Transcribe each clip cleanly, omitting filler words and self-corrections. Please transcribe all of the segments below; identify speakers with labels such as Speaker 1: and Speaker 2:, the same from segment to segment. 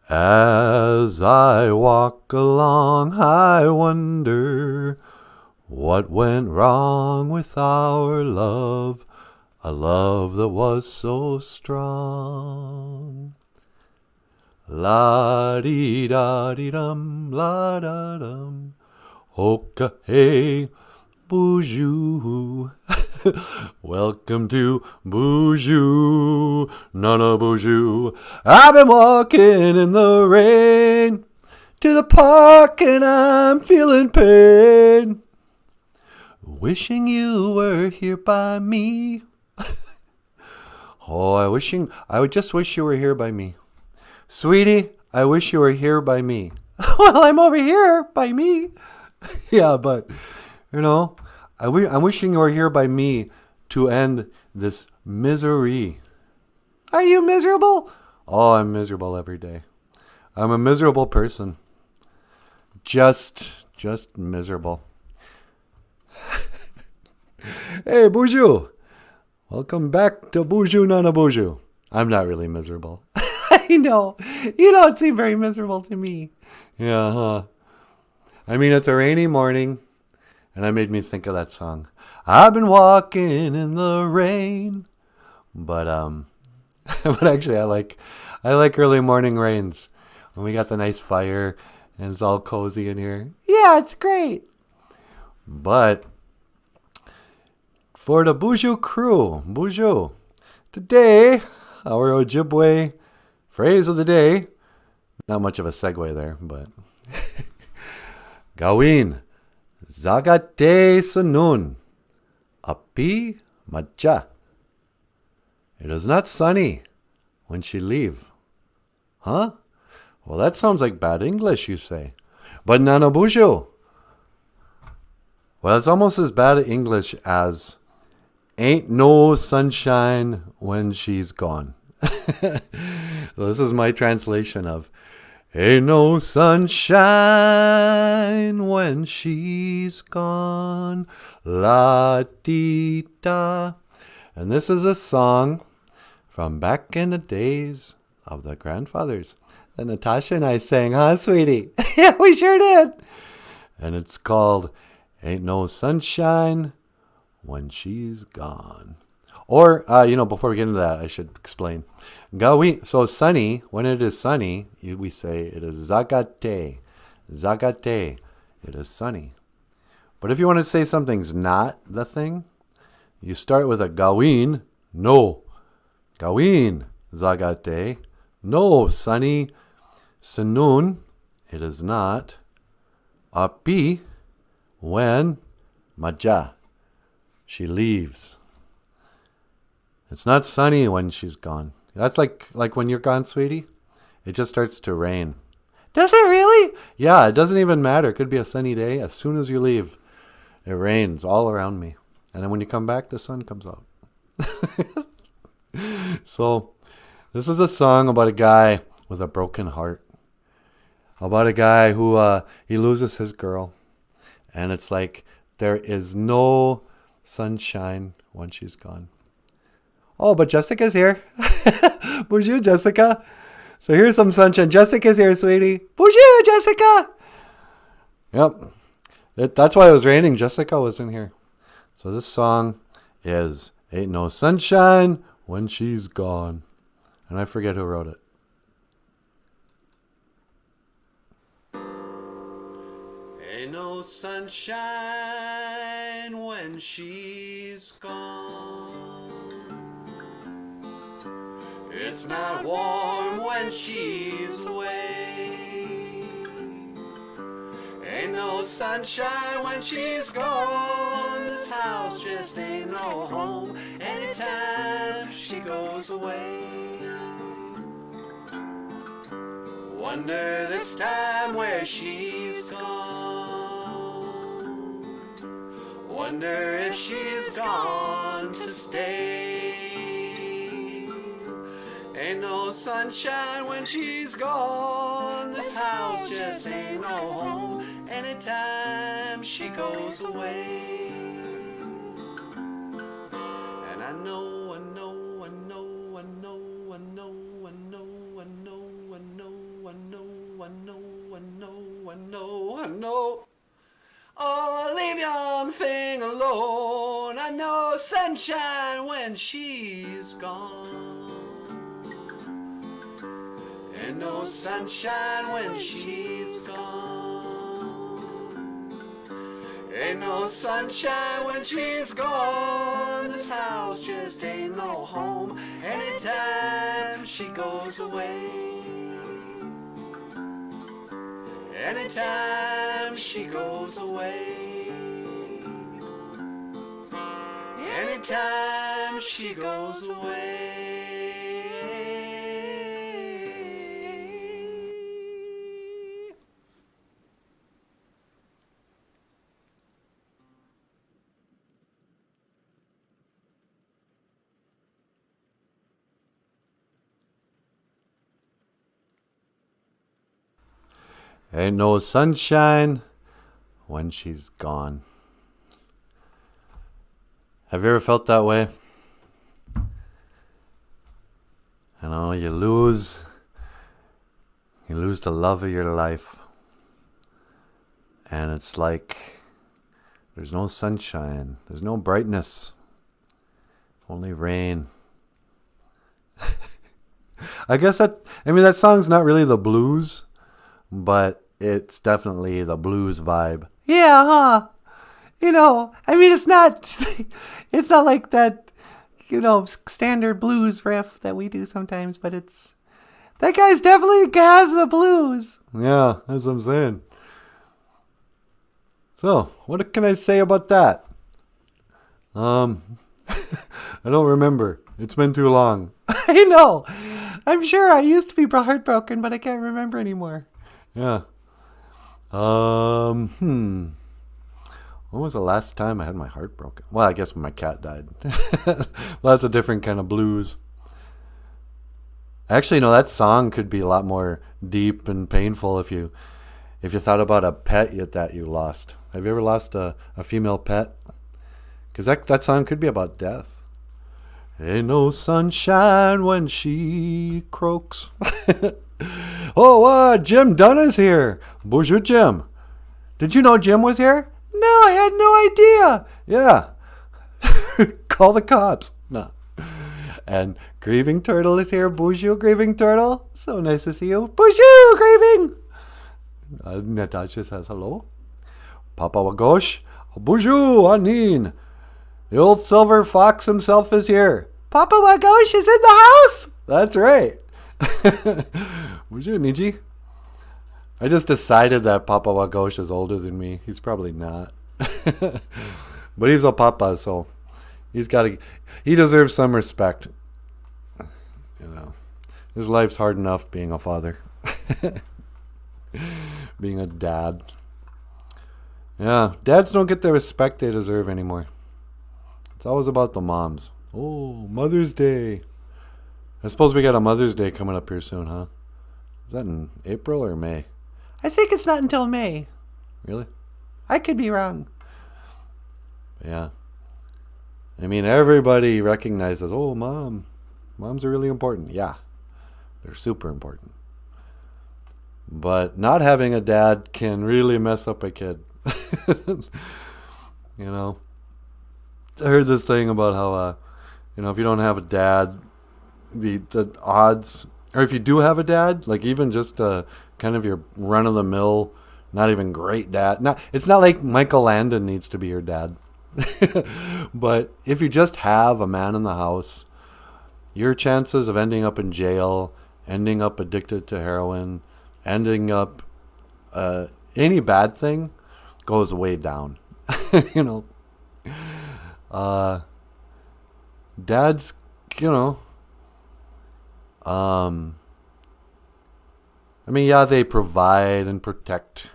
Speaker 1: As I walk along, I wonder what went wrong with our love, a love that was so strong. La-dee-da-dee-dum, la-da-dum, hoka-hey, Boozhoo. Welcome to Boozhoo Nanaboozhoo. I've been walking in the rain to the park and I'm feeling pain. Wishing you were here by me. Oh, I would just wish you were here by me. Sweetie, I wish you were here by me. Well, I'm over here by me. Yeah, but, I'm wishing you were here by me to end this misery. Are you miserable? Oh, I'm miserable every day. I'm a miserable person. Just miserable. Hey, Boozhoo. Welcome back to Boozhoo Nanaboozhoo. I'm not really miserable. I know. You don't seem very miserable to me. Yeah, huh? I mean, it's a rainy morning, and that made me think of that song. I've been walking in the rain. But actually, I like early morning rains when we got the nice fire and it's all cozy in here. Yeah, it's great. But for the Boozhoo crew, Boozhoo, today, our OJIBWE phrase of the day, not much of a segue there, but Gawin, zagate sanun, api maja. It is not sunny when she leave. Huh? Well, that sounds like bad English, you say. But Nanaboozhoo, well, it's almost as bad English as Ain't No Sunshine when she's gone. So this is my translation of Ain't no sunshine when she's gone. La-dee-da. And this is a song from back in the days of the grandfathers that Natasha and I sang, huh, sweetie? Yeah, we sure did. And it's called Ain't No Sunshine when she's gone. Or, before we get into that, I should explain. So sunny, when it is sunny, we say it is zagate. Zagate. It is sunny. But if you want to say something's not the thing, you start with a gawin. No. Gawin. Zagate. No, sunny. Sanun. It is not. Api. When. Maja. She leaves. It's not sunny when she's gone. That's like when you're gone, sweetie. It just starts to rain. Does it really? Yeah, it doesn't even matter. It could be a sunny day. As soon as you leave, it rains all around me. And then when you come back, the sun comes out. So, this is a song about a guy with a broken heart. About a guy who he loses his girl. And it's like there is no sunshine when she's gone. Oh, but Jessica's here. Boozhoo, Jessica. So here's some sunshine. Jessica's here, sweetie. Boozhoo, Jessica. Yep. That's why it was raining. Jessica wasn't here. So this song is Ain't No Sunshine when she's gone. And I forget who wrote it. Ain't no sunshine when she's gone. It's not warm when she's away. Ain't no sunshine when she's gone. This house just ain't no home anytime she goes away. Wonder this time where she's gone. Wonder if she's gone to stay. Ain't no sunshine when she's gone. This house just ain't no home anytime she goes away. And I know I know. Oh, leave young thing alone. I know sunshine when she's gone. Ain't no sunshine when she's gone. Ain't no sunshine when she's gone. This house just ain't no home anytime she goes away. Anytime she goes away. Anytime she goes away. Ain't no sunshine when she's gone. Have you ever felt that way? You know, you lose the love of your life. And it's like there's no sunshine. There's no brightness. Only rain. that song's not really the blues, but it's definitely the blues vibe. Yeah, huh? It's not like that, standard blues riff that we do sometimes, but that guy's definitely has the blues. Yeah, that's what I'm saying. So, what can I say about that? I don't remember. It's been too long. I know. I'm sure I used to be heartbroken, but I can't remember anymore. Yeah. When was the last time I had my heart broken? Well, I guess when my cat died. Well, that's a different kind of blues. Actually, that song could be a lot more deep and painful if you thought about a pet that you lost. Have you ever lost a female pet? Because that song could be about death. Ain't no sunshine when she croaks. Oh, Jim Dunn is here. Boozhoo Jim. Did you know Jim was here? No, I had no idea. Yeah. Call the cops. No. And Grieving Turtle is here. Boozhoo Grieving Turtle. So nice to see you. Boozhoo Grieving. Natasha says hello. Papa Wagosh. Boozhoo Anin. The old silver fox himself is here. Papa Wagosh is in the house. That's right. Boozhoo Niji. I just decided that Papa Wagosh is older than me. He's probably not. But he's a papa, so he deserves some respect. His life's hard enough being a father. Being a dad. Yeah, dads don't get the respect they deserve anymore. It's always about the moms. Oh, Mother's Day. I suppose we got a Mother's Day coming up here soon, huh? Is that in April or May? I think it's not until May. Really? I could be wrong. Yeah. Everybody recognizes, moms are really important. Yeah. They're super important. But not having a dad can really mess up a kid. I heard this thing about how, if you don't have a dad, the odds, or if you do have a dad, like even just kind of your run-of-the-mill, not even great dad. It's not like Michael Landon needs to be your dad. But if you just have a man in the house, your chances of ending up in jail, ending up addicted to heroin, ending up any bad thing goes way down. Dads, they provide and protect,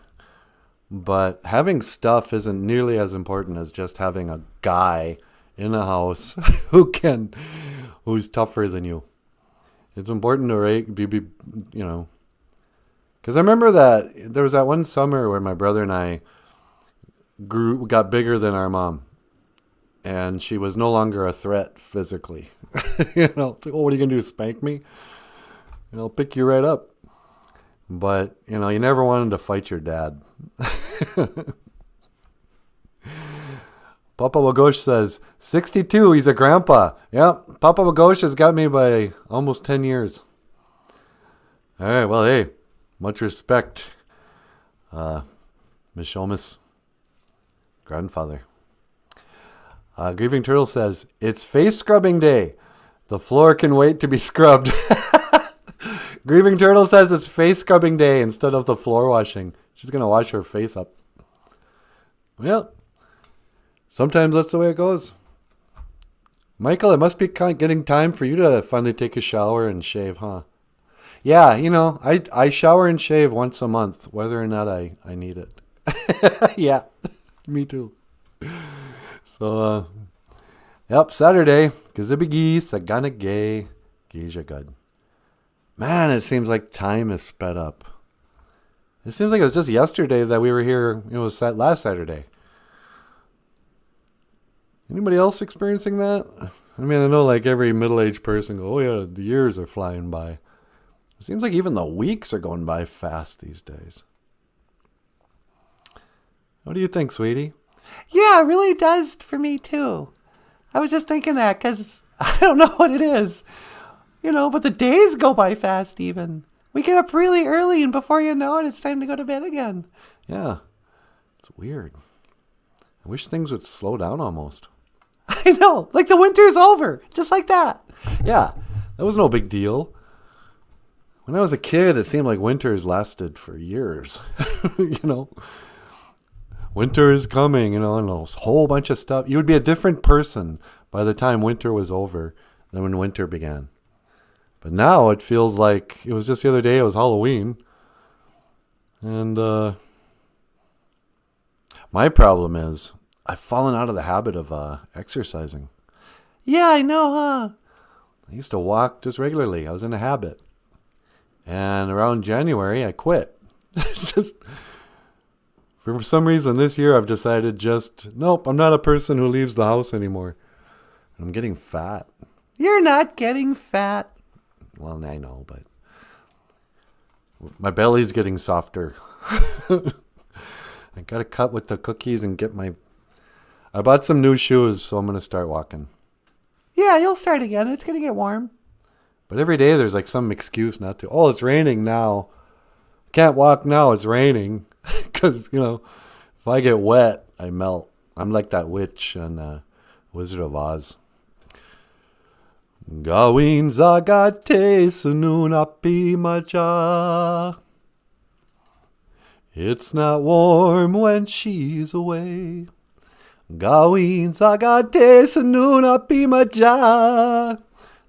Speaker 1: but having stuff isn't nearly as important as just having a guy in a house who's tougher than you. It's important to because I remember that there was that one summer where my brother and I got bigger than our mom, and she was no longer a threat physically. What are you gonna do? Spank me? I'll pick you right up. But, you never wanted to fight your dad. Papa Wagosh says, 62, he's a grandpa. Yep, Papa Wagosh has got me by almost 10 years. All right, well, hey, much respect, Mishomis, grandfather. Grieving Turtle says, it's face scrubbing day. The floor can wait to be scrubbed. Grieving Turtle says it's face scrubbing day instead of the floor washing. She's going to wash her face up. Well, sometimes that's the way it goes. Michael, it must be getting time for you to finally take a shower and shave, huh? Yeah, I shower and shave once a month, whether or not I need it. Yeah, me too. So, yep, Saturday, Gazibigi, Sagana Gay, Geisha Good. Man, it seems like time is sped up. It seems like it was just yesterday that we were here, it was last Saturday. Anybody else experiencing that? I mean, I know like every middle-aged person go, oh yeah, the years are flying by. It seems like even the weeks are going by fast these days. What do you think, sweetie? Yeah, it really does for me too. I was just thinking that because I don't know what it is. But the days go by fast even. We get up really early and before you know it, it's time to go to bed again. Yeah, it's weird. I wish things would slow down almost. I know, like the winter's over, just like that. Yeah, that was no big deal. When I was a kid, it seemed like winters lasted for years. Winter is coming, and a whole bunch of stuff. You would be a different person by the time winter was over than when winter began. But now it feels like it was just the other day, it was Halloween. And my problem is I've fallen out of the habit of exercising. Yeah, I know, huh? I used to walk just regularly. I was in a habit. And around January, I quit. Just for some reason this year, I've decided nope, I'm not a person who leaves the house anymore. I'm getting fat. You're not getting fat. Well, I know, but my belly's getting softer. I got to cut with the cookies and I bought some new shoes, so I'm going to start walking. Yeah, you'll start again. It's going to get warm. But every day there's like some excuse not to. Oh, it's raining now. Can't walk now. It's raining. Because, if I get wet, I melt. I'm like that witch on Wizard of Oz. Gawin zagate sununapi maja. It's not warm when she's away. Gawin zagate sununapi maja.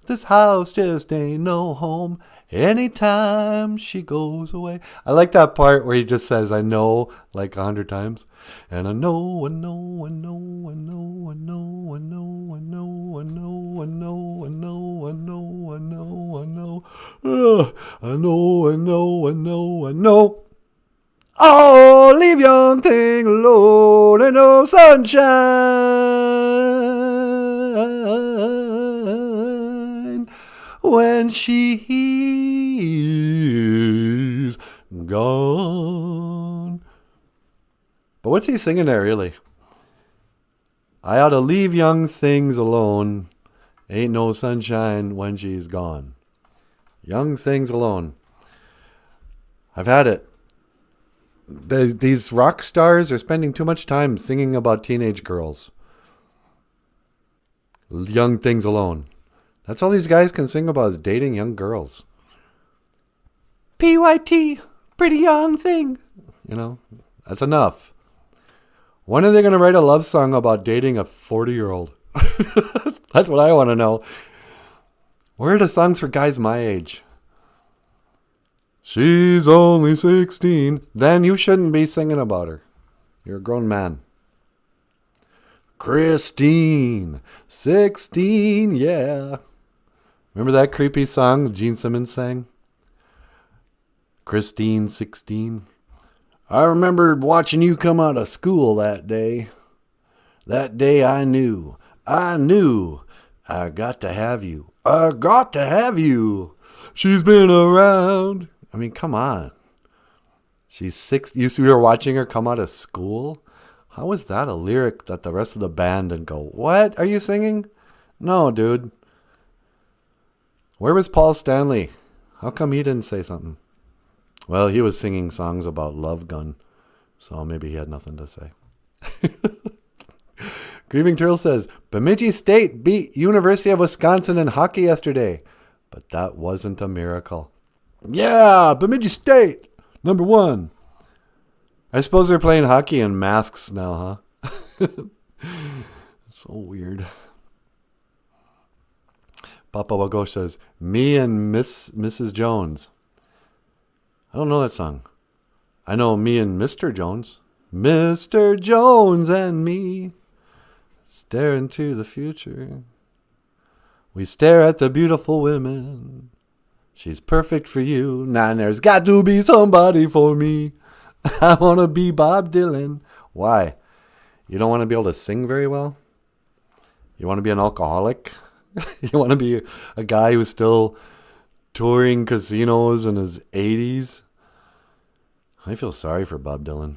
Speaker 1: This house just ain't no home anytime she goes away. I like that part where he just says, I know, like 100 times. And I know, I know, I know, I know, I know, I know, I know, I know, I know, I know, I know, I know, I know. I know, I know, I know, I know. Oh, leave young thing alone, ain't no sunshine when she's gone. But what's he singing there, really? I ought to leave young things alone. Ain't no sunshine when she's gone. Young things alone. I've had it. These rock stars are spending too much time singing about teenage girls. Young things alone. That's all these guys can sing about is dating young girls. PYT, pretty young thing. That's enough. When are they going to write a love song about dating a 40-year-old? That's what I want to know. Where are the songs for guys my age? She's only 16. Then you shouldn't be singing about her. You're a grown man. Christine, 16, yeah. Remember that creepy song Gene Simmons sang? Christine, 16. I remember watching you come out of school that day. That day I knew I got to have you. I got to have you. She's been around. I mean, come on. She's 6. You were watching her come out of school? How was that a lyric that the rest of the band didn't go, what are you singing? No, dude. Where was Paul Stanley? How come he didn't say something? Well, he was singing songs about Love Gun, so maybe he had nothing to say. Grieving Turtle says, Bemidji State beat University of Wisconsin in hockey yesterday, but that wasn't a miracle. Yeah, Bemidji State, number 1. I suppose they're playing hockey in masks now, huh? So weird. Papa Wagosh says, me and Mrs. Jones. I don't know that song. I know me and Mr. Jones. Mr. Jones and me stare into the future. We stare at the beautiful women. She's perfect for you. Now there's got to be somebody for me. I want to be Bob Dylan. Why? You don't want to be able to sing very well? You want to be an alcoholic? You want to be a guy who's still touring casinos in his 80s? I feel sorry for Bob Dylan.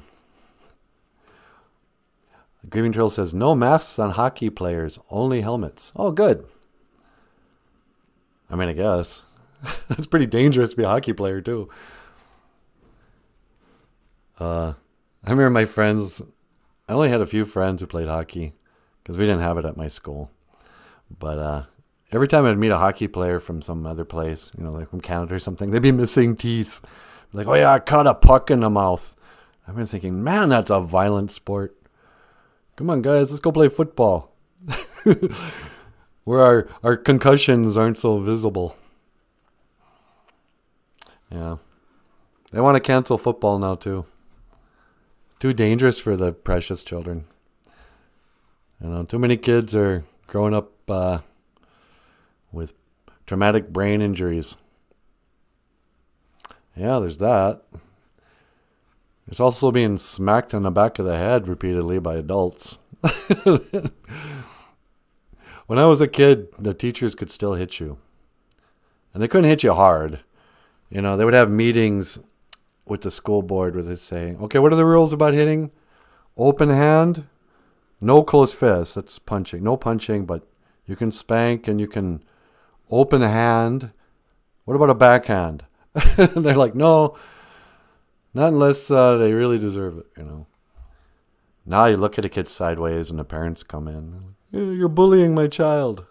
Speaker 1: Grieving Trail says, no masks on hockey players, only helmets. Oh, good. I mean, I guess. It's pretty dangerous to be a hockey player, too. I remember my friends, I only had a few friends who played hockey because we didn't have it at my school. But every time I'd meet a hockey player from some other place, like from Canada or something, they'd be missing teeth. Like, oh yeah, I caught a puck in the mouth. I've been thinking, man, that's a violent sport. Come on, guys, let's go play football. Where our concussions aren't so visible. Yeah. They want to cancel football now, too. Too dangerous for the precious children. Too many kids are growing up with traumatic brain injuries. Yeah, there's that. There's also being smacked on the back of the head repeatedly by adults. When I was a kid, the teachers could still hit you. And they couldn't hit you hard. They would have meetings with the school board where they'd say, okay, what are the rules about hitting? Open hand, no closed fist. That's punching. No punching, but you can spank and you can open hand. What about a backhand? And they're like, no, not unless they really deserve it, Now you look at a kid sideways and the parents come in. You're bullying my child.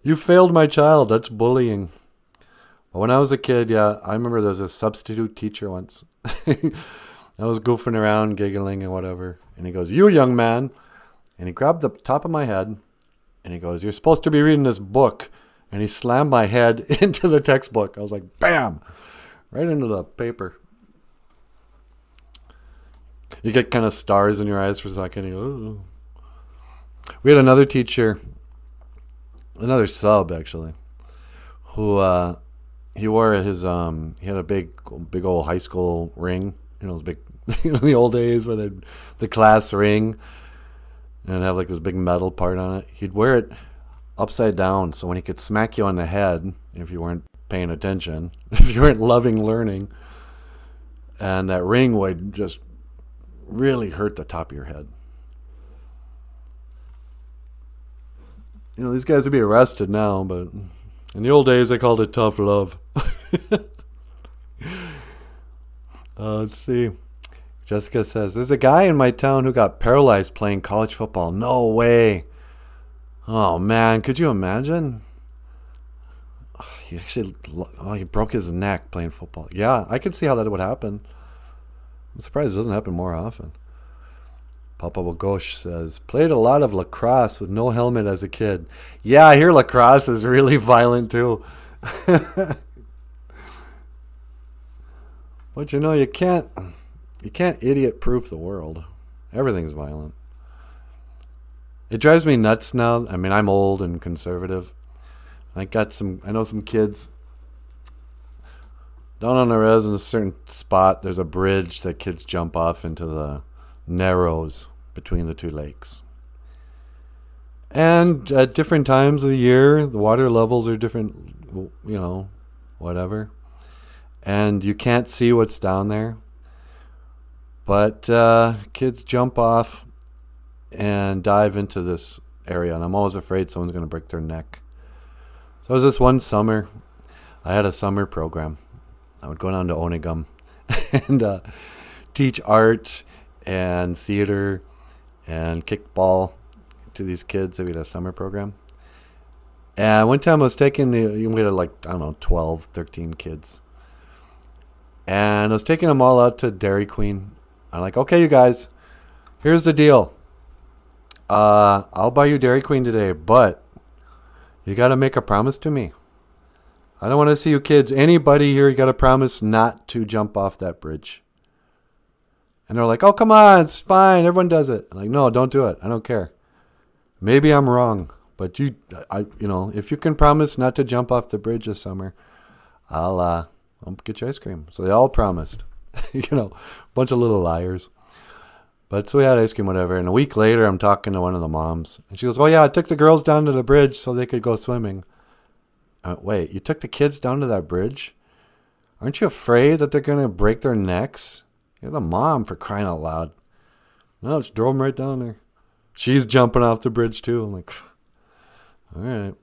Speaker 1: You failed my child. That's bullying. But when I was a kid, yeah, I remember there was a substitute teacher once. I was goofing around, giggling and whatever. And he goes, you young man. And he grabbed the top of my head and he goes, you're supposed to be reading this book. And he slammed my head into the textbook. I was like, bam, right into the paper. You get kind of stars in your eyes for a second. You go, ooh. We had another teacher, another sub actually, who he wore his he had a big old high school ring. Those big in the old days where the class ring and have like this big metal part on it. He'd wear it upside down so when he could smack you on the head if you weren't paying attention, if you weren't loving learning, and that ring would just really hurt the top of your head. These guys would be arrested now, but in the old days they called it tough love. Let's see. Jessica says, there's a guy in my town who got paralyzed playing college football. No way. Oh, man. Could you imagine? He broke his neck playing football. Yeah, I could see how that would happen. I'm surprised it doesn't happen more often. Papa Wagosh says, played a lot of lacrosse with no helmet as a kid. Yeah, I hear lacrosse is really violent too. But you can't idiot-proof the world. Everything's violent. It drives me nuts now. I mean, I'm old and conservative. I know some kids down on the res in a certain spot. There's a bridge that kids jump off into the narrows between the two lakes. And at different times of the year, the water levels are different, whatever. and you can't see what's down there. But kids jump off and dive into this area, and I'm always afraid someone's going to break their neck. So it was this one summer. I had a summer program. I would go down to OJIBWE and teach art and theater and kickball to these kids. We had a summer program. And one time I was taking we had like, I don't know, 12, 13 kids. And I was taking them all out to Dairy Queen. I'm like, okay, you guys, here's the deal. I'll buy you Dairy Queen today, but you got to make a promise to me. I don't want to see you kids. Anybody here, you got to promise not to jump off that bridge. And they're like, oh, come on, it's fine. Everyone does it. I'm like, no, don't do it. I don't care. Maybe I'm wrong, but if you can promise not to jump off the bridge this summer, I'll get you ice cream. So they all promised. Bunch of little liars. But so we had ice cream, whatever. And a week later, I'm talking to one of the moms. And she goes, oh, yeah, I took the girls down to the bridge so they could go swimming. Wait, you took the kids down to that bridge? Aren't you afraid that they're going to break their necks? You're the mom, for crying out loud. No, just drove them right down there. She's jumping off the bridge, too. I'm like, all right.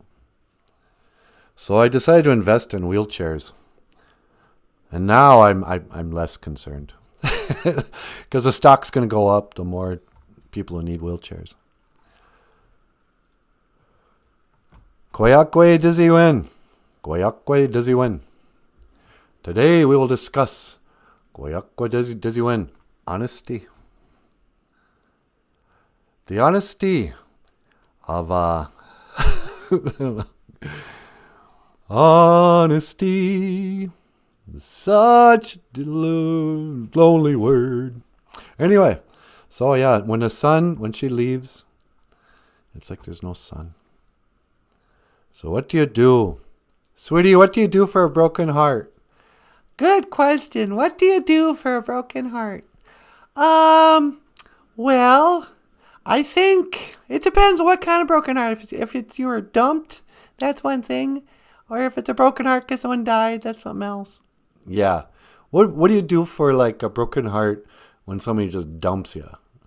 Speaker 1: So I decided to invest in wheelchairs. And now I'm less concerned. Because the stock's going to go up the more people who need wheelchairs. GOFUNDME does he win? GOFUNDME does he win? Today we will discuss GOFUNDME does he win? Honesty. The honesty of honesty. Such a lonely word. Anyway, so yeah, when she leaves, it's like there's no sun. So what do you do? Sweetie, what do you do for a broken heart? Good question. What do you do for a broken heart? Well, I think it depends what kind of broken heart. If you were dumped, that's one thing. Or if it's a broken heart because someone died, that's something else. Yeah. What do you do for like a broken heart when somebody just dumps you?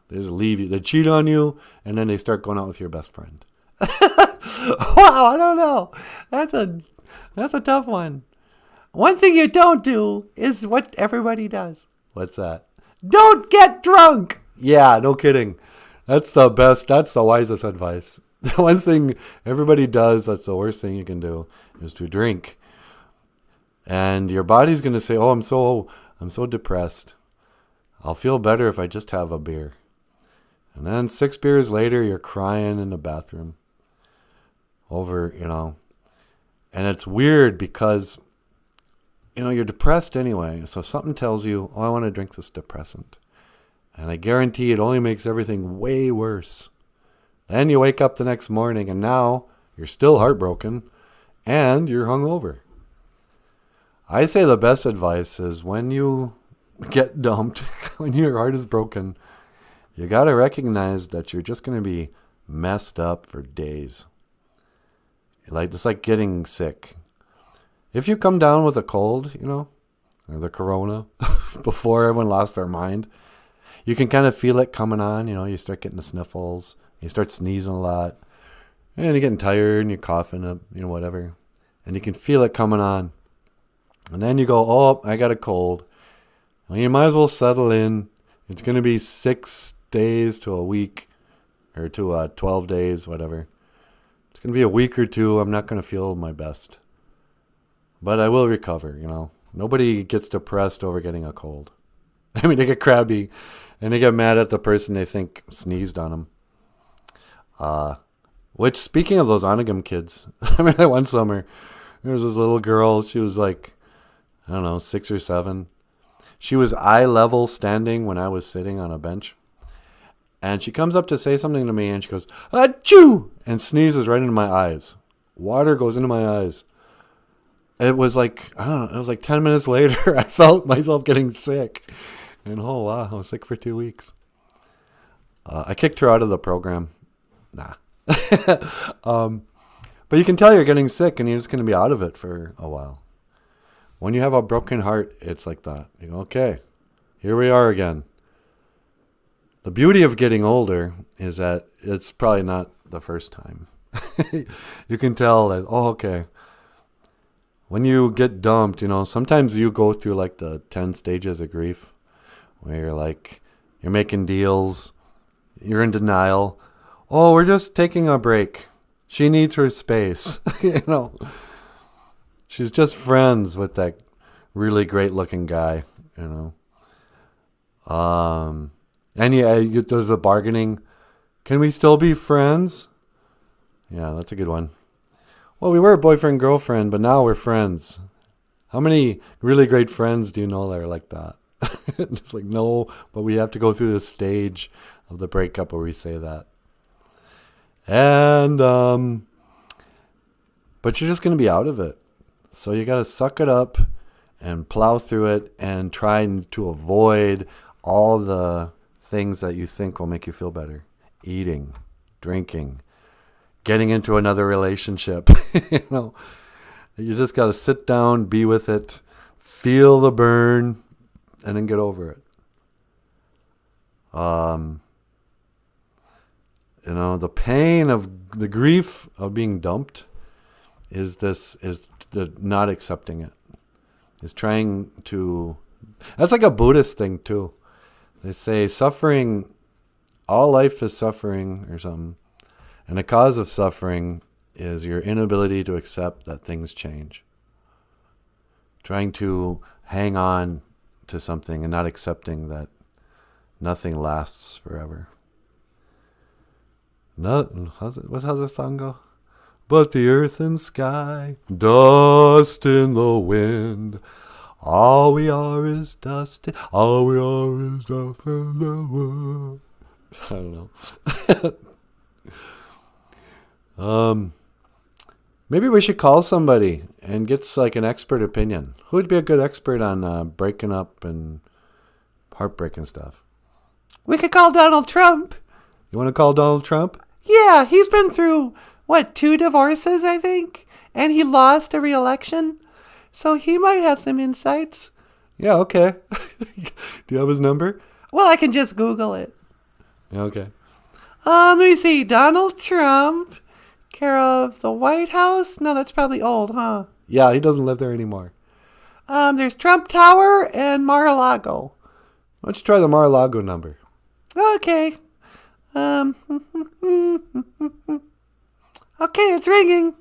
Speaker 1: They just leave you. They cheat on you, and then they start going out with your best friend. Wow, I don't know. That's a tough one. One thing you don't do is what everybody does. What's that? Don't get drunk. Yeah, no kidding. That's the best. That's the wisest advice. The one thing everybody does, that's the worst thing you can do, is to drink. And your body's going to say, oh, I'm so depressed. I'll feel better if I just have a beer. And then 6 beers later, you're crying in the bathroom over, and it's weird because, you're depressed anyway. So something tells you, oh, I want to drink this depressant. And I guarantee it only makes everything way worse. Then you wake up the next morning and now you're still heartbroken and you're hungover. I say the best advice is when you get dumped, when your heart is broken, you got to recognize that you're just going to be messed up for days. It's like getting sick. If you come down with a cold, or the corona, before everyone lost their mind, you can kind of feel it coming on. You start getting the sniffles. You start sneezing a lot. And you're getting tired and you're coughing up, whatever. And you can feel it coming on. And then you go, oh, I got a cold. Well, you might as well settle in. It's going to be 6 days to a week or to 12 days, whatever. It's going to be a week or two. I'm not going to feel my best. But I will recover, Nobody gets depressed over getting a cold. I mean, they get crabby and they get mad at the person they think sneezed on them. Which, speaking of those OJIBWE kids, I remember one summer, there was this little girl. She was like, 6 or 7. She was eye level standing when I was sitting on a bench. And she comes up to say something to me and she goes, achoo! And sneezes right into my eyes. Water goes into my eyes. It was like, it was like 10 minutes later, I felt myself getting sick. And oh, wow, I was sick for 2 weeks. I kicked her out of the program. Nah. But you can tell you're getting sick and you're just going to be out of it for a while. When you have a broken heart, it's like that. You go, okay, here we are again. The beauty of getting older is that it's probably not the first time. You can tell that, oh, okay. When you get dumped, sometimes you go through like the 10 stages of grief where you're like, you're making deals, you're in denial. Oh, we're just taking a break. She needs her space. She's just friends with that really great looking guy, And there's a bargaining. Can we still be friends? Yeah, that's a good one. Well, we were boyfriend, girlfriend, but now we're friends. How many really great friends do you know that are like that? It's like, no, but we have to go through this stage of the breakup where we say that. And, but you're just going to be out of it. So you got to suck it up and plow through it and try to avoid all the things that you think will make you feel better. Eating, drinking, getting into another relationship. You just got to sit down, be with it, feel the burn, and then get over it. The pain of the grief of being dumped is the not accepting it. Is trying to. That's like a Buddhist thing too. They say suffering, all life is suffering or something. And the cause of suffering is your inability to accept that things change. Trying to hang on to something and not accepting that nothing lasts forever. How's the song go? But the earth and sky, dust in the wind. All we are is dust. All we are is dust in the wind. I don't know. Maybe we should call somebody and get like an expert opinion. Who would be a good expert on breaking up and heartbreaking stuff? We could call Donald Trump. You want to call Donald Trump? Yeah, he's been through, 2 divorces, I think? And he lost a re-election. So he might have some insights. Yeah, okay. Do you have his number? Well, I can just Google it. Yeah, okay. Let me see. Donald Trump, care of the White House? No, that's probably old, huh? Yeah, he doesn't live there anymore. There's Trump Tower and Mar-a-Lago. Why don't you try the Mar-a-Lago number? Okay. Okay, it's ringing.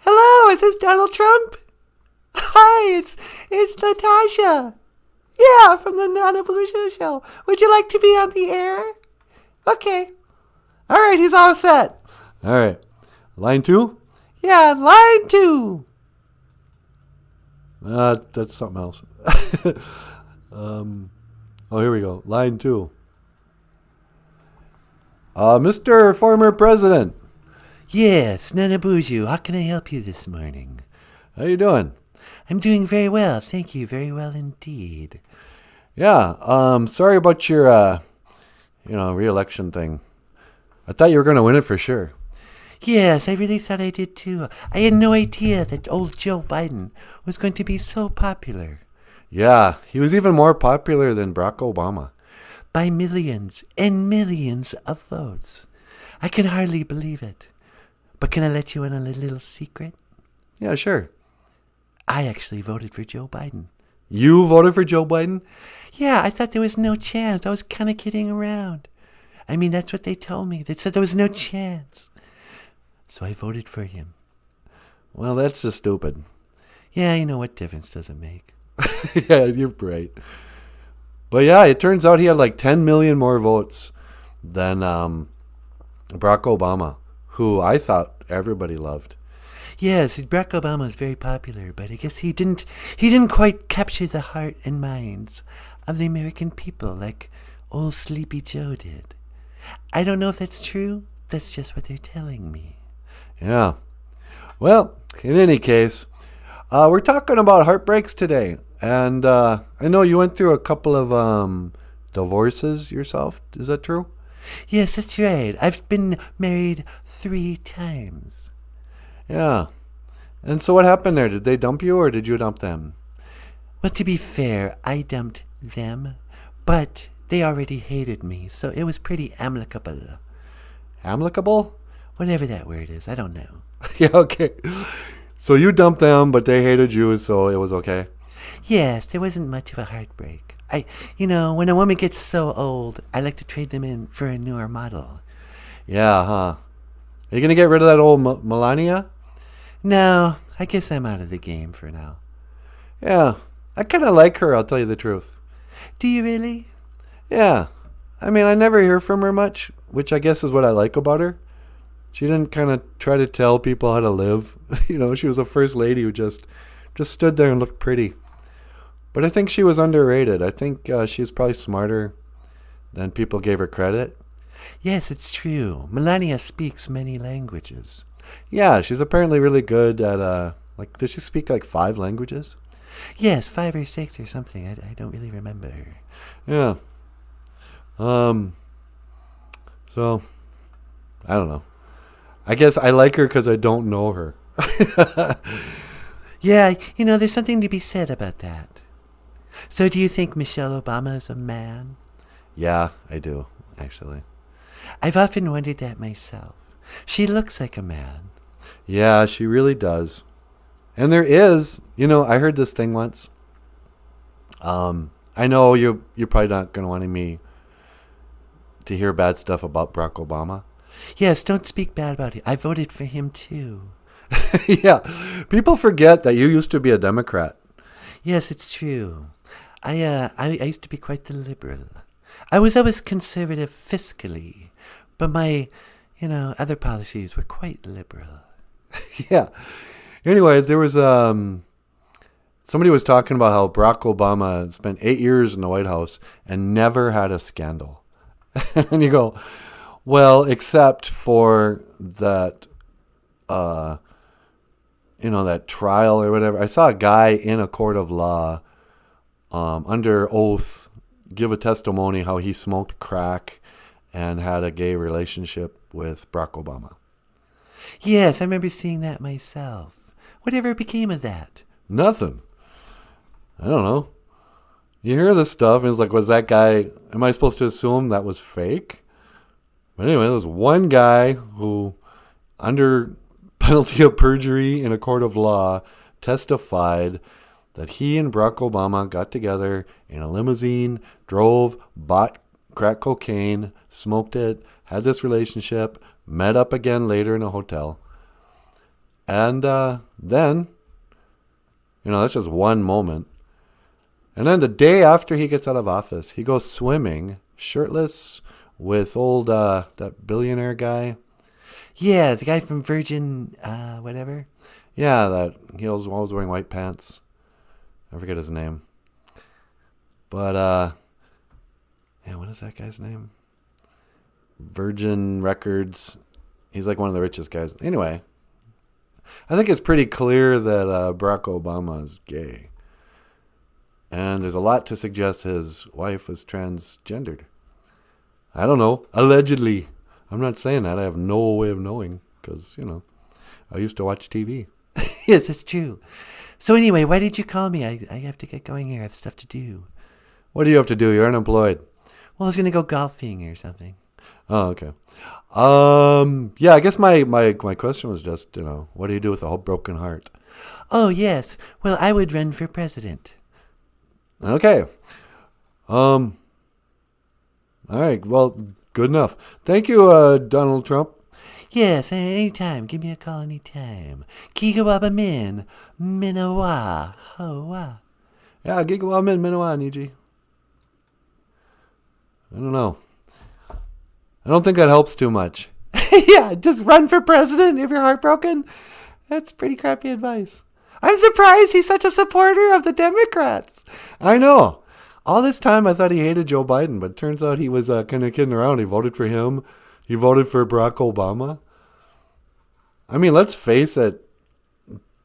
Speaker 1: Hello, is this Donald Trump? Hi, it's Natasha. Yeah, from the Nanaboozhoo show. Would you like to be on the air? Okay. All right, he's all set. All right. Line 2? Yeah, line 2. That's something else. Here we go. Line 2. Mr. Former President. Yes, Nanaboozhoo, how can I help you this morning? How you doing? I'm doing very well, thank you, very well indeed. Yeah, sorry about your, re-election thing. I thought you were going to win it for sure. Yes, I really thought I did too. I had no idea that old Joe Biden was going to be so popular. Yeah, he was even more popular than Barack Obama. By millions and millions of votes. I can hardly believe it. But can I let you in on a little secret? Yeah, sure. I actually voted for Joe Biden. You voted for Joe Biden? Yeah, I thought there was no chance. I was kind of kidding around. I mean, that's what they told me. They said there was no chance. So I voted for him. Well, that's just stupid. Yeah, you know, what difference does it make? Yeah, you're right. But yeah, it turns out he had like 10 million more votes than Barack Obama, who I thought everybody loved. Yes, Barack Obama is very popular, but I guess he didn't quite capture the heart and minds of the American people like old Sleepy Joe did. I don't know if that's true. That's just what they're telling me. Yeah. Well, in any case, we're talking about heartbreaks today. And I know you went through a couple of divorces yourself. Is that true? Yes, that's right. I've been married 3 times. Yeah. And so what happened there? Did they dump you or did you dump them?
Speaker 2: Well, to be fair, I dumped them, but they already hated me, so it was pretty amicable.
Speaker 1: Amicable?
Speaker 2: Whatever that word is, I don't know.
Speaker 1: Yeah, okay. So you dumped them, but they hated you, so it was okay?
Speaker 2: Yes, there wasn't much of a heartbreak. When a woman gets so old, I like to trade them in for a newer model.
Speaker 1: Yeah, huh? Are you going to get rid of that old Melania?
Speaker 2: No, I guess I'm out of the game for now.
Speaker 1: Yeah, I kind of like her, I'll tell you the truth.
Speaker 2: Do you really?
Speaker 1: Yeah. I mean, I never hear from her much, which I guess is what I like about her. She didn't kind of try to tell people how to live. She was a first lady who just stood there and looked pretty. But I think she was underrated. I think she was probably smarter than people gave her credit.
Speaker 2: Yes, it's true. Melania speaks many languages.
Speaker 1: Yeah, she's apparently really good at, does she speak like 5 languages?
Speaker 2: Yes, 5 or 6 or something. I don't really remember her.
Speaker 1: Yeah. So, I don't know. I guess I like her because I don't know her.
Speaker 2: Yeah, there's something to be said about that. So do you think Michelle Obama is a man?
Speaker 1: Yeah, I do, actually.
Speaker 2: I've often wondered that myself. She looks like a man.
Speaker 1: Yeah, she really does. And there is, I heard this thing once. I know you're probably not going to want me to hear bad stuff about Barack Obama.
Speaker 2: Yes, don't speak bad about him. I voted for him too.
Speaker 1: Yeah, people forget that you used to be a Democrat.
Speaker 2: Yes, it's true. I used to be quite the liberal. I was always conservative fiscally, but my, other policies were quite liberal.
Speaker 1: Yeah. Anyway, there was somebody was talking about how Barack Obama spent 8 years in the White House and never had a scandal. And you go, well, except for that, that trial or whatever. I saw a guy in a court of law, under oath, give a testimony how he smoked crack and had a gay relationship with Barack Obama.
Speaker 2: Yes, I remember seeing that myself. Whatever became of that?
Speaker 1: Nothing. I don't know. You hear this stuff, and it's like, was that guy, am I supposed to assume that was fake? But anyway, there was one guy who, under penalty of perjury in a court of law, testified that he and Barack Obama got together in a limousine, drove, bought crack cocaine, smoked it, had this relationship, met up again later in a hotel. And then, that's just one moment. And then the day after he gets out of office, he goes swimming, shirtless, with old, that billionaire guy.
Speaker 2: Yeah, the guy from Virgin, whatever.
Speaker 1: Yeah, that he was always wearing white pants. I forget his name. But, what is that guy's name? Virgin Records. He's like one of the richest guys. Anyway, I think it's pretty clear that Barack Obama is gay. And there's a lot to suggest his wife was transgendered. I don't know. Allegedly. I'm not saying that. I have no way of knowing because, I used to watch TV.
Speaker 2: Yes, it's true. So anyway, why did you call me? I have to get going here. I have stuff to do.
Speaker 1: What do you have to do? You're unemployed.
Speaker 2: Well, I was going to go golfing or something.
Speaker 1: Oh, okay. Yeah, I guess my question was just, what do you do with a whole broken heart?
Speaker 2: Oh, yes. Well, I would run for president.
Speaker 1: Okay. All right. Well, good enough. Thank you, Donald Trump.
Speaker 2: Yes, anytime. Give me a call anytime. Kiga min, minawa, hoa.
Speaker 1: Yeah, Gigawa Min Minawa, Niji. I don't know. I don't think that helps too much.
Speaker 2: Yeah, just run for president if you're heartbroken. That's pretty crappy advice. I'm surprised he's such a supporter of the Democrats.
Speaker 1: I know. All this time I thought he hated Joe Biden, but it turns out he was kind of kidding around. He voted for him. He voted for Barack Obama. I mean, let's face it.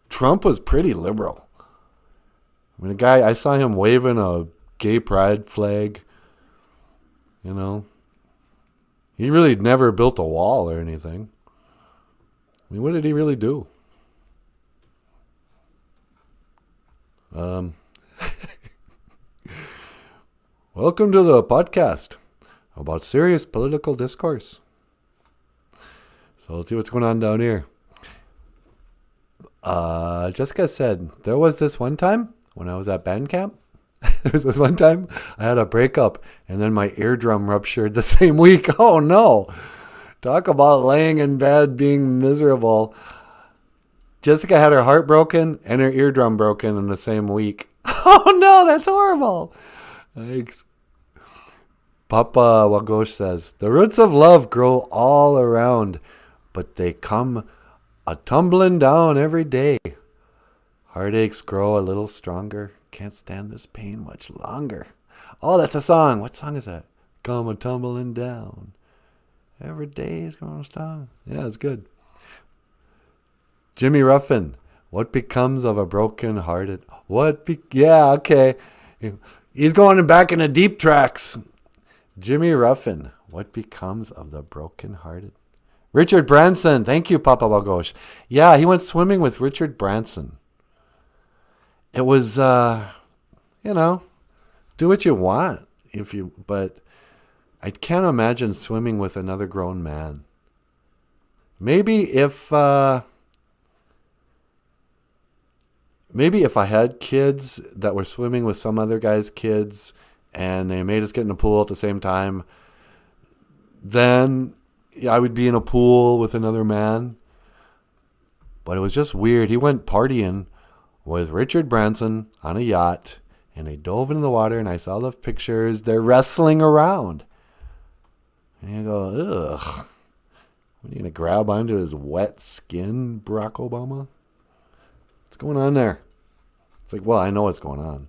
Speaker 1: Trump was pretty liberal. I mean, I saw him waving a gay pride flag. He really never built a wall or anything. I mean, what did he really do? Welcome to the podcast about serious political discourse. So let's see what's going on down here. Jessica said, there was this one time when I was at band camp. There was this one time I had a breakup and then my eardrum ruptured the same week. Oh no. Talk about laying in bed being miserable. Jessica had her heart broken and her eardrum broken in the same week. Oh no, that's horrible. Thanks. Papa Wagosh says, the roots of love grow all around, but they come a-tumbling down every day. Heartaches grow a little stronger. Can't stand this pain much longer. Oh, that's a song. What song is that? Come a-tumbling down. Every day is growing strong. Yeah, it's good. Jimmy Ruffin, what becomes of a broken-hearted? Yeah, okay. He's going back in the deep tracks. Jimmy Ruffin, what becomes of the broken-hearted? Richard Branson, thank you, Papa Wagosh. Yeah, he went swimming with Richard Branson. It was, do what you want, but I can't imagine swimming with another grown man. Maybe if I had kids that were swimming with some other guy's kids and they made us get in the pool at the same time, then I would be in a pool with another man. But it was just weird. He went partying with Richard Branson on a yacht, and they dove into the water, and I saw the pictures. They're wrestling around. And you go, ugh. What, are you going to grab onto his wet skin, Barack Obama? What's going on there? It's like, well, I know what's going on.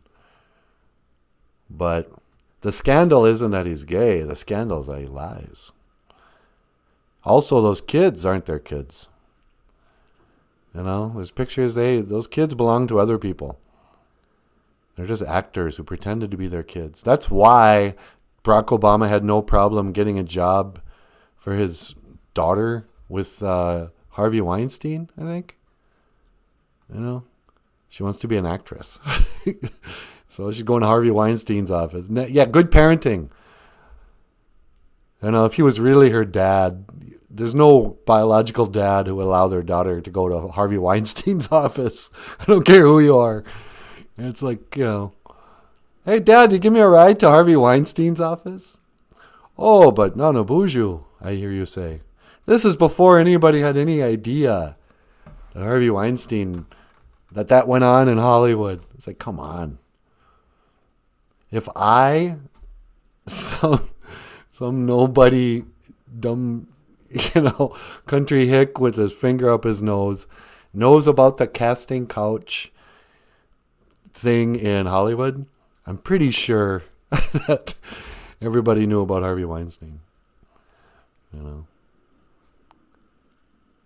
Speaker 1: But the scandal isn't that he's gay. The scandal is that he lies. Also, those kids aren't their kids. There's pictures, those kids belong to other people. They're just actors who pretended to be their kids. That's why Barack Obama had no problem getting a job for his daughter with Harvey Weinstein, I think. She wants to be an actress. So she's going to Harvey Weinstein's office. Yeah, good parenting. If he was really her dad, there's no biological dad who would allow their daughter to go to Harvey Weinstein's office. I don't care who you are. It's like, hey, Dad, you give me a ride to Harvey Weinstein's office? Oh, but Nanaboozhoo, I hear you say. This is before anybody had any idea that Harvey Weinstein, that went on in Hollywood. It's like, come on. If some nobody, dumb, country hick with his finger up his nose, knows about the casting couch thing in Hollywood, I'm pretty sure that everybody knew about Harvey Weinstein.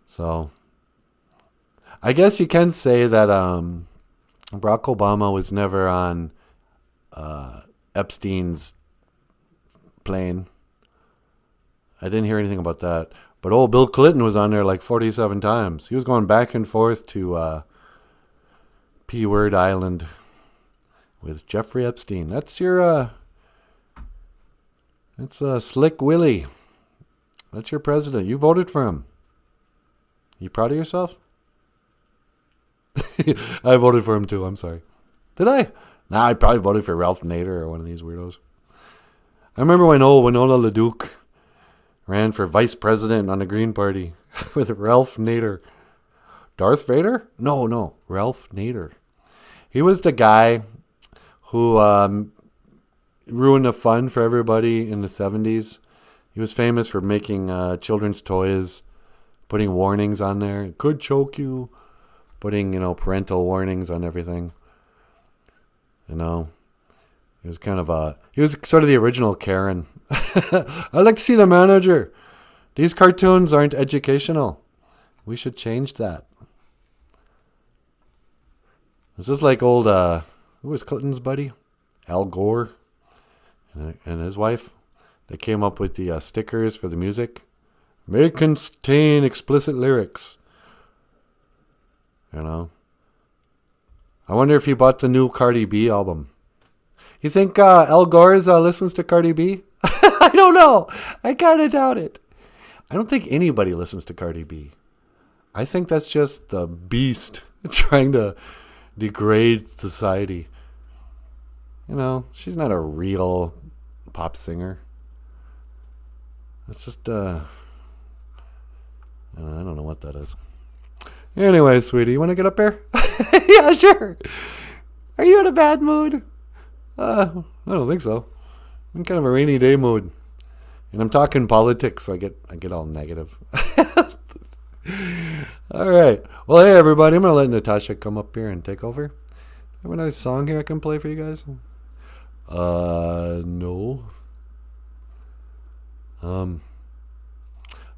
Speaker 1: So I guess you can say that Barack Obama was never on Epstein's plane. I didn't hear anything about that. But old Bill Clinton was on there like 47 times. He was going back and forth to P-Word Island with Jeffrey Epstein. That's your, Slick Willie. That's your president. You voted for him. You proud of yourself? I voted for him too. I'm sorry. Did I? Nah, I probably voted for Ralph Nader or one of these weirdos. I remember when Winona LaDuke ran for vice president on the Green Party with Ralph Nader. Darth Vader? No, Ralph Nader. He was the guy who ruined the fun for everybody in the 70s. He was famous for making children's toys, putting warnings on there. It could choke you. Putting, parental warnings on everything. He was he was sort of the original Karen. I'd like to see the manager. These cartoons aren't educational. We should change that. This is like old, who was Clinton's buddy? Al Gore and his wife. They came up with the stickers for the music. May contain explicit lyrics. I wonder if he bought the new Cardi B album. You think Al Gore's listens to Cardi B? I don't know. I kind of doubt it. I don't think anybody listens to Cardi B. I think that's just the beast trying to degrade society. You know, she's not a real pop singer. It's just, I don't know what that is. Anyway, sweetie, you want to get up here? Yeah, sure. Are you in a bad mood? I don't think so. I'm in kind of a rainy day mood. And I'm talking politics, so I get all negative. All right. Well, hey, everybody. I'm going to let Natasha come up here and take over. Have a nice song here I can play for you guys? No. All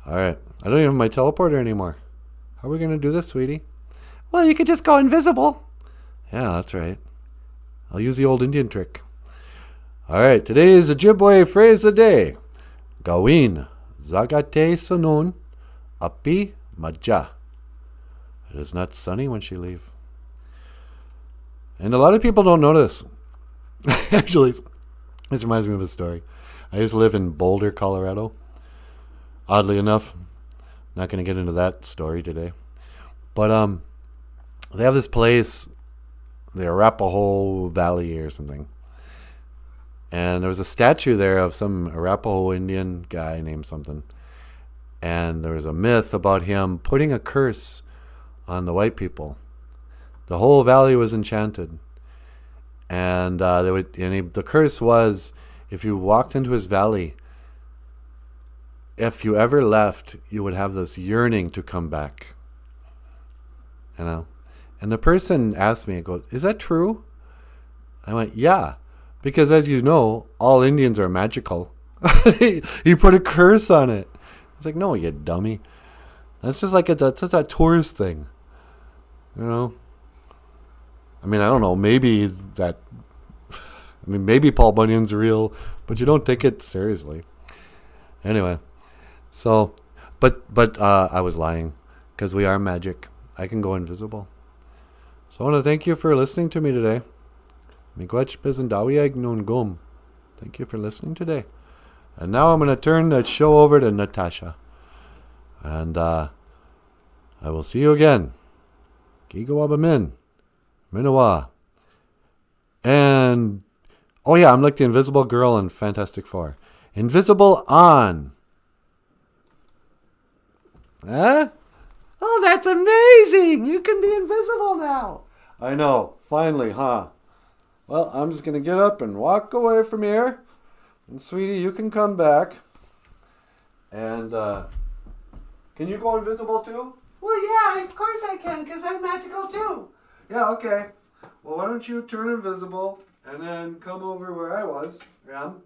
Speaker 1: right. I don't even have my teleporter anymore. How are we going to do this, sweetie?
Speaker 2: Well, you could just go invisible.
Speaker 1: Yeah, that's right. I'll use the old Indian trick. All right. Today's Ojibwe phrase of the day. Gawin zagate sunun api maja. It is not sunny when she leave. And a lot of people don't know this. Actually, this reminds me of a story. I used to live in Boulder, Colorado. Oddly enough, not going to get into that story today. But they have this place, the Arapahoe Valley or something. And there was a statue there of some Arapahoe Indian guy named something. And there was a myth about him putting a curse on the white people. The whole valley was enchanted. And the curse was, if you walked into his valley, if you ever left, you would have this yearning to come back. You know? And the person asked me, is that true? I went, yeah. Because as you know, all Indians are magical. He put a curse on it. It's like, no, you dummy. That's just like that's a tourist thing. You know? I mean, I don't know. Maybe Paul Bunyan's real, but you don't take it seriously. Anyway, so, but I was lying, because we are magic. I can go invisible. So I want to thank you for listening to me today. Thank you for listening today. And now I'm going to turn the show over to Natasha. And I will see you again. GOFUNDME. Minawa. And, oh yeah, I'm like the Invisible Girl in Fantastic Four. Invisible on. Huh? Oh, that's amazing. You can be invisible now. I know. Finally, huh? Well, I'm just going to get up and walk away from here. And, sweetie, you can come back. And, can you go invisible too?
Speaker 2: Well, yeah, of course I can, because I'm magical too.
Speaker 1: Yeah, okay. Well, why don't you turn invisible and then come over where I was, and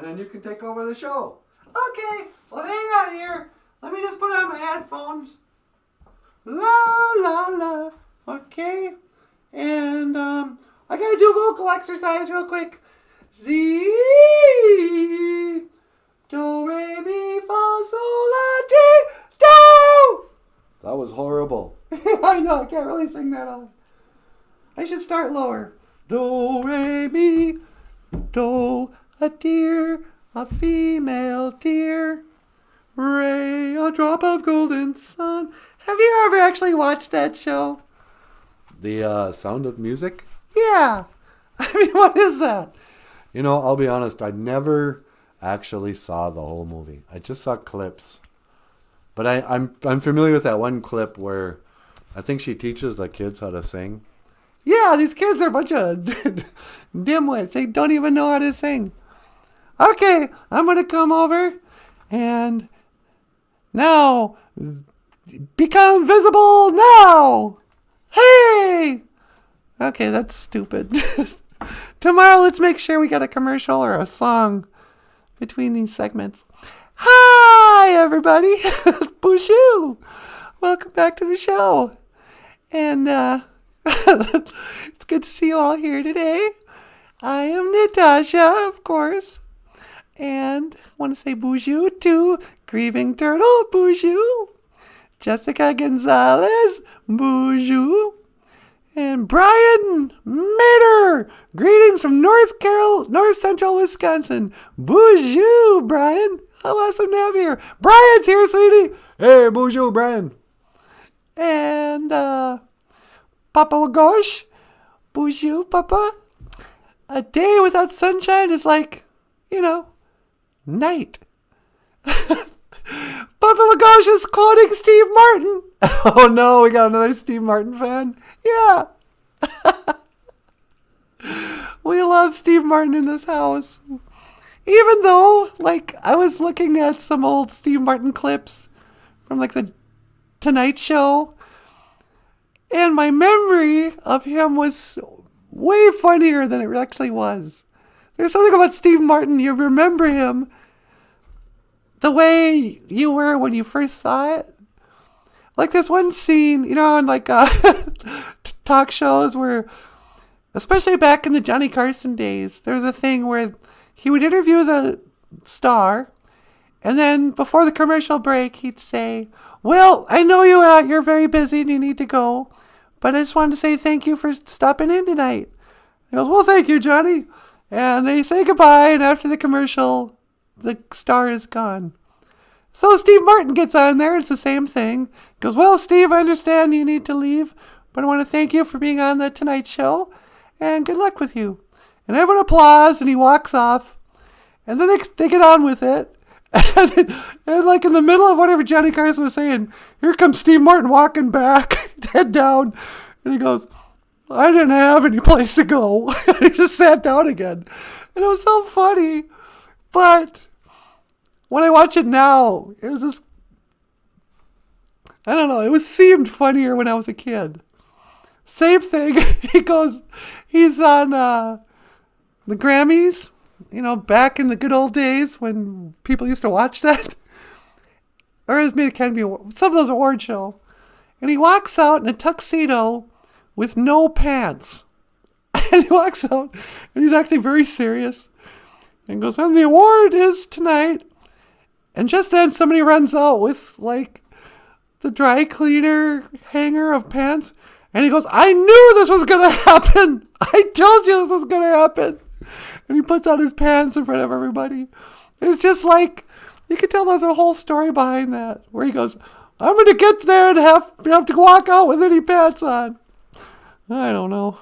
Speaker 1: then you can take over the show.
Speaker 2: Okay, well, hang on here. Let me just put on my headphones. La, la, la. Okay. And, I gotta do vocal exercise real quick. Z, do, re, mi, fa, sol, la, ti, do.
Speaker 1: That was horrible.
Speaker 2: I know, I can't really sing that high. I should start lower. Do, re, mi, do, a deer, a female deer, re, a drop of golden sun. Have you ever actually watched that show?
Speaker 1: The Sound of Music?
Speaker 2: Yeah. I mean, what is that?
Speaker 1: You know, I'll be honest, I never actually saw the whole movie. I just saw clips. But I'm familiar with that one clip where I think she teaches the kids how to sing.
Speaker 2: Yeah, these kids are a bunch of dimwits. They don't even know how to sing. Okay, I'm going to come over and now become visible now. Hey! Okay, that's stupid. Tomorrow, let's make sure we got a commercial or a song between these segments. Hi, everybody. Boozhoo. Welcome back to the show. And it's good to see you all here today. I am Natasha, of course. And I want to say Boozhoo to Grieving Turtle, Boozhoo. Jessica Gonzalez, Boozhoo. And Brian Mater, greetings from North Central Wisconsin. Boozhoo, Brian. How awesome to have you here. Brian's here, sweetie.
Speaker 1: Hey, Boozhoo, Brian.
Speaker 2: And Papa Wagosh, Boozhoo, Papa. A day without sunshine is like, night. Papa Wagosh is quoting Steve Martin.
Speaker 1: Oh no, we got another Steve Martin fan.
Speaker 2: Yeah. We love Steve Martin in this house. Even though, I was looking at some old Steve Martin clips from, the Tonight Show, and my memory of him was way funnier than it actually was. There's something about Steve Martin, you remember him the way you were when you first saw it. Like this one scene, on talk shows where, especially back in the Johnny Carson days, there was a thing where he would interview the star, and then before the commercial break, he'd say, well, I know you're very busy and you need to go, but I just wanted to say thank you for stopping in tonight. He goes, well, thank you, Johnny. And they say goodbye, and after the commercial, the star is gone. So Steve Martin gets on there. It's the same thing. Goes, well, Steve, I understand you need to leave, but I want to thank you for being on the Tonight Show, and good luck with you. And everyone applauds, and he walks off. And then they get on with it. And in the middle of whatever Johnny Carson was saying, here comes Steve Martin walking back, head down. And he goes, I didn't have any place to go. And he just sat down again. And it was so funny. But when I watch it now, it was just, I don't know, it seemed funnier when I was a kid. Same thing. He's on the Grammys, back in the good old days when people used to watch that. Or it can be some of those award shows. And he walks out in a tuxedo with no pants. And he walks out, and he's acting very serious. And goes, and the award is tonight. And just then somebody runs out with, the dry cleaner hanger of pants. And he goes, I knew this was going to happen. I told you this was going to happen. And he puts on his pants in front of everybody. It's just you could tell there's a whole story behind that. Where he goes, I'm going to get there and have to walk out with any pants on. I don't know.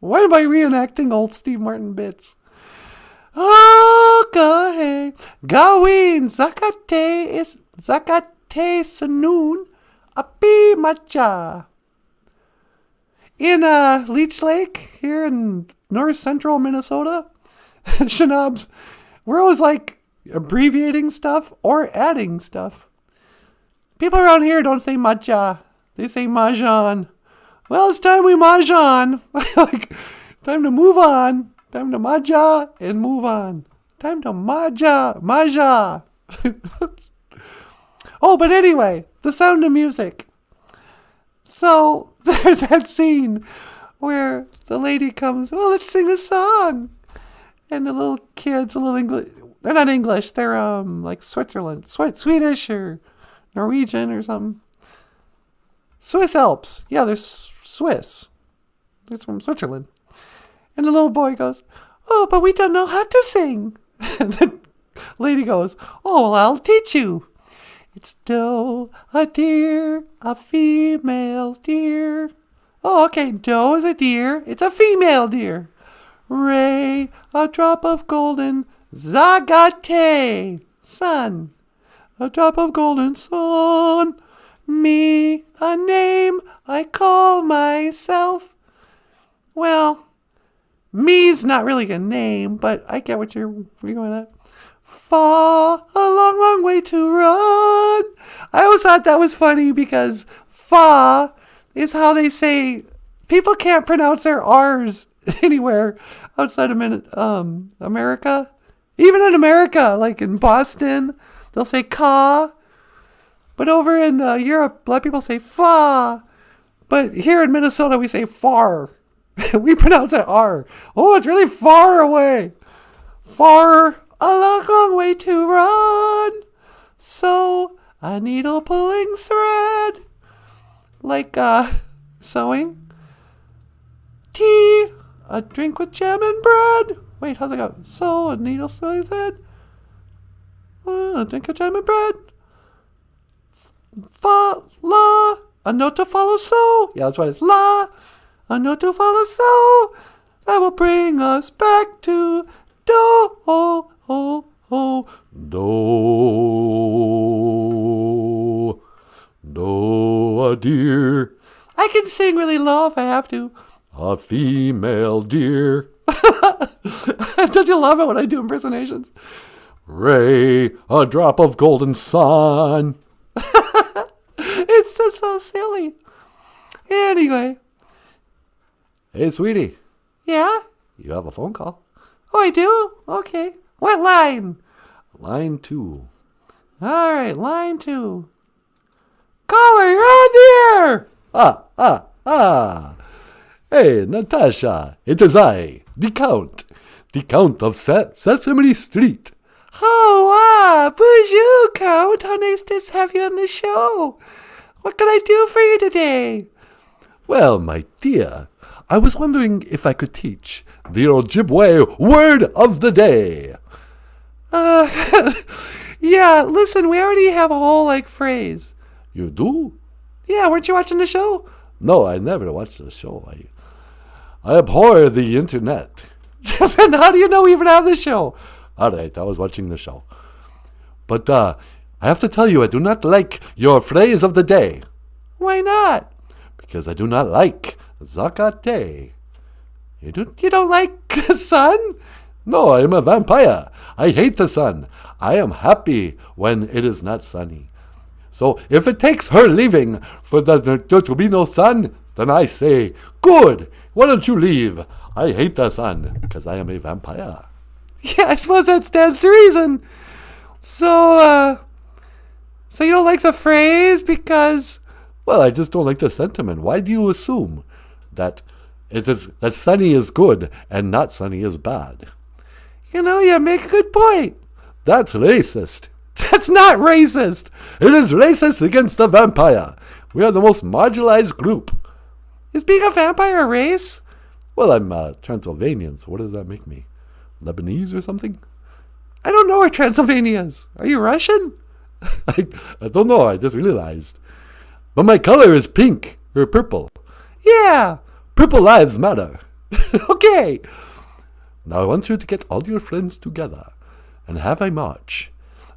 Speaker 2: Why am I reenacting old Steve Martin bits? Okay. Gawin zakate sanun api macha. In Leech Lake, here in north central Minnesota, Shanobs, we're always abbreviating stuff or adding stuff. People around here don't say matcha. They say mahjong. Well, it's time we mahjong. Time to move on. Time to mahjong and move on. Time to mahjong. Oh, but anyway, The Sound of Music. So there's that scene where the lady comes, well, let's sing a song. And the little kids, a little English, they're not English, they're Switzerland, Swedish or Norwegian or something. Swiss Alps. Yeah, they're Swiss. They're from Switzerland. And the little boy goes, oh, but we don't know how to sing. And the lady goes, oh, well, I'll teach you. It's doe, a deer, a female deer. Oh, okay, doe is a deer. It's a female deer. Ray, a drop of golden zagate, sun. A drop of golden sun. Me, a name I call myself. Well, me's not really a name, but I get what you're going at. Fa, a long, long way to run. I always thought that was funny because fa is how they say, people can't pronounce their R's anywhere outside of America. Even in America, like in Boston, they'll say ka. But over in Europe, a lot of people say fa. But here in Minnesota, we say far. We pronounce it R. Oh, it's really far away. Far, a long, long way to run. So, a needle pulling thread. Like sewing. tea, a drink with jam and bread. Wait, how's it go? So, a needle still in his head. A drink of jam and bread. La, a note to follow so. Yeah, that's right, it's la, a note to follow so. That will bring us back to do, oh, oh, oh. Do, a deer. I can sing really low if I have to. A female deer. Don't you love it when I do impersonations? Ray, a drop of golden sun. It's just so silly. Anyway.
Speaker 1: Hey, sweetie.
Speaker 2: Yeah?
Speaker 1: You have a phone call.
Speaker 2: Oh, I do? Okay. What line?
Speaker 1: Line 2.
Speaker 2: All right, line 2. Caller, you're on the air.
Speaker 1: Hey, Natasha, it is I, the Count of Sesame Street.
Speaker 2: Oh, Boozhoo, Count. How nice to have you on the show. What can I do for you today?
Speaker 1: Well, my dear, I was wondering if I could teach the OJIBWE word of the day.
Speaker 2: Yeah, listen, we already have a whole, phrase.
Speaker 1: You do?
Speaker 2: Yeah, weren't you watching the show?
Speaker 1: No, I never watched the show. I abhor the internet.
Speaker 2: Then how do you know we even have the show?
Speaker 1: All right, I was watching the show. But I have to tell you, I do not like your phrase of the day.
Speaker 2: Why not?
Speaker 1: Because I do not like Zakate.
Speaker 2: You don't like the sun?
Speaker 1: No, I am a vampire. I hate the sun. I am happy when it is not sunny. So if it takes her leaving for there to be no sun, then I say, good, why don't you leave? I hate the sun because I am a vampire.
Speaker 2: Yeah, I suppose that stands to reason. So you don't like the phrase because...
Speaker 1: Well, I just don't like the sentiment. Why do you assume that that sunny is good and not sunny is bad?
Speaker 2: You make a good point.
Speaker 1: That's racist.
Speaker 2: That's not racist.
Speaker 1: It is racist against the vampire. We are the most marginalized group.
Speaker 2: Is being a vampire a race?
Speaker 1: Well, I'm Transylvanian, so what does that make me? Lebanese or something?
Speaker 2: I don't know where Transylvania is. Are you Russian?
Speaker 1: I don't know. I just realized. But my color is pink or purple.
Speaker 2: Yeah.
Speaker 1: Purple lives matter.
Speaker 2: Okay.
Speaker 1: Now I want you to get all your friends together and have a march.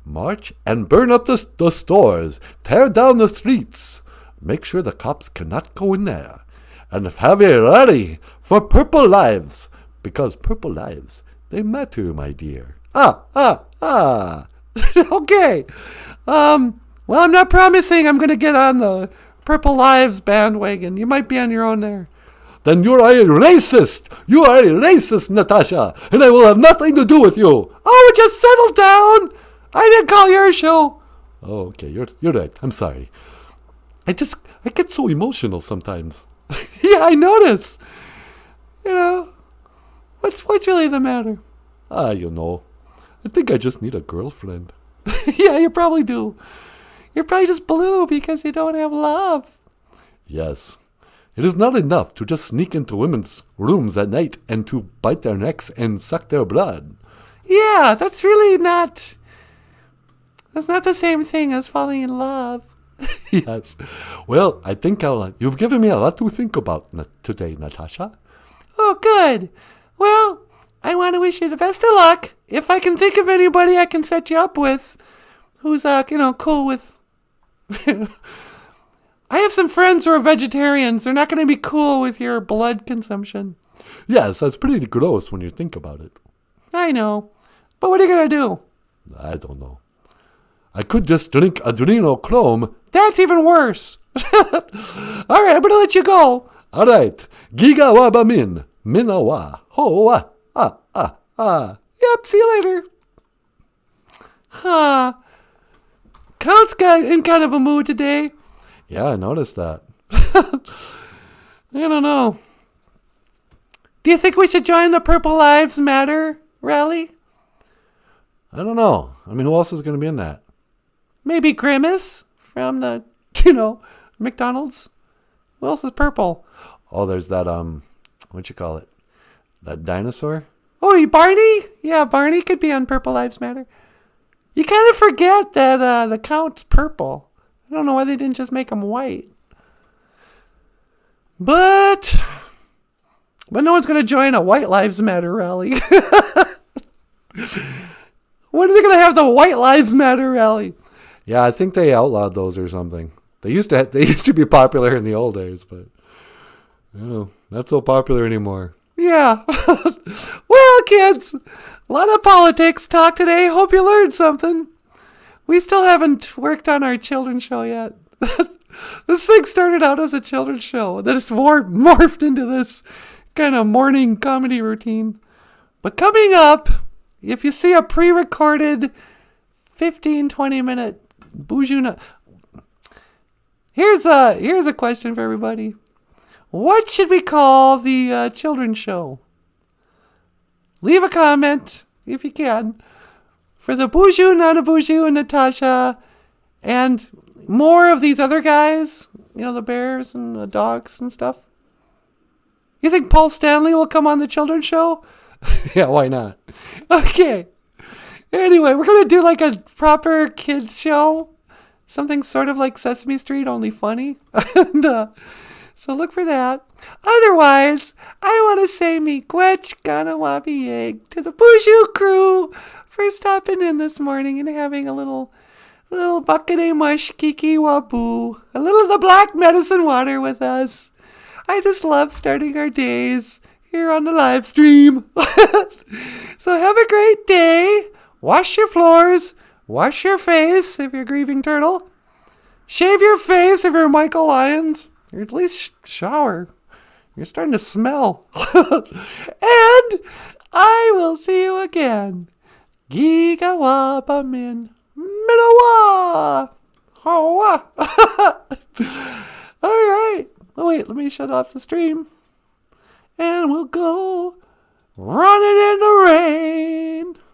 Speaker 1: March and burn up the stores. Tear down the streets. Make sure the cops cannot go in there. And have a rally for purple lives. Because purple lives, they matter, my dear.
Speaker 2: Okay. Well, I'm not promising I'm going to get on the Purple Lives bandwagon. You might be on your own there.
Speaker 1: Then you're a racist. You are a racist, Natasha. And I will have nothing to do with you.
Speaker 2: Oh, just settle down. I didn't call your show.
Speaker 1: Oh, okay. You're right. I'm sorry. I get so emotional sometimes.
Speaker 2: Yeah, I notice. What's really the matter?
Speaker 1: I think I just need a girlfriend.
Speaker 2: Yeah, you probably do. You're probably just blue because you don't have love.
Speaker 1: Yes. It is not enough to just sneak into women's rooms at night and to bite their necks and suck their blood.
Speaker 2: Yeah, that's really not... That's not the same thing as falling in love.
Speaker 1: Yes. Well, I think you've given me a lot to think about today, Natasha.
Speaker 2: Oh, good. Well, I want to wish you the best of luck. If I can think of anybody I can set you up with who's, cool with... I have some friends who are vegetarians. They're not going to be cool with your blood consumption.
Speaker 1: Yes, that's pretty gross when you think about it.
Speaker 2: I know. But what are you going to do?
Speaker 1: I don't know. I could just drink adrenochrome.
Speaker 2: That's even worse. All right, I'm going to let you go.
Speaker 1: All right. Giga waba min. Minawa. Ho wa.
Speaker 2: Yep, see you later. Huh. Count's in kind of a mood today.
Speaker 1: Yeah, I noticed that.
Speaker 2: I don't know. Do you think we should join the Purple Lives Matter rally?
Speaker 1: I don't know. I mean, who else is going to be in that?
Speaker 2: Maybe Grimace from the, McDonald's. Who else is purple?
Speaker 1: Oh, there's that, what you call it? That dinosaur?
Speaker 2: Oh, Barney? Yeah, Barney could be on Purple Lives Matter. You kind of forget that the Count's purple. I don't know why they didn't just make him white. But no one's going to join a White Lives Matter rally. When are they going to have the White Lives Matter rally?
Speaker 1: Yeah, I think they outlawed those or something. They used to be popular in the old days, but not so popular anymore.
Speaker 2: Yeah. Well, kids, a lot of politics talk today. Hope you learned something. We still haven't worked on our children's show yet. This thing started out as a children's show. Then it's morphed into this kind of morning comedy routine. But coming up, if you see a pre-recorded 15-20 minute Boozhoo here's a question for everybody. What should we call the children's show? Leave a comment, if you can, for the Boozhoo Nanaboozhoo and Natasha and more of these other guys, the bears and the dogs and stuff. You think Paul Stanley will come on the children's show?
Speaker 1: Yeah, why not?
Speaker 2: Okay. Anyway, we're going to do like a proper kids show. Something sort of like Sesame Street, only funny. And, so look for that. Otherwise, I want to say miigwech ganawabi egg to the Boozhoo crew for stopping in this morning and having a little bucket mush kiki waboo. A little of the black medicine water with us. I just love starting our days here on the live stream. So have a great day. Wash your floors. Wash your face if you're grieving turtle. Shave your face if you're Michael Lyons. Or at least shower. You're starting to smell. And I will see you again. Gigawabamin. Minawa. Hawa. All right. Oh, wait. Let me shut off the stream. And we'll go running in the rain.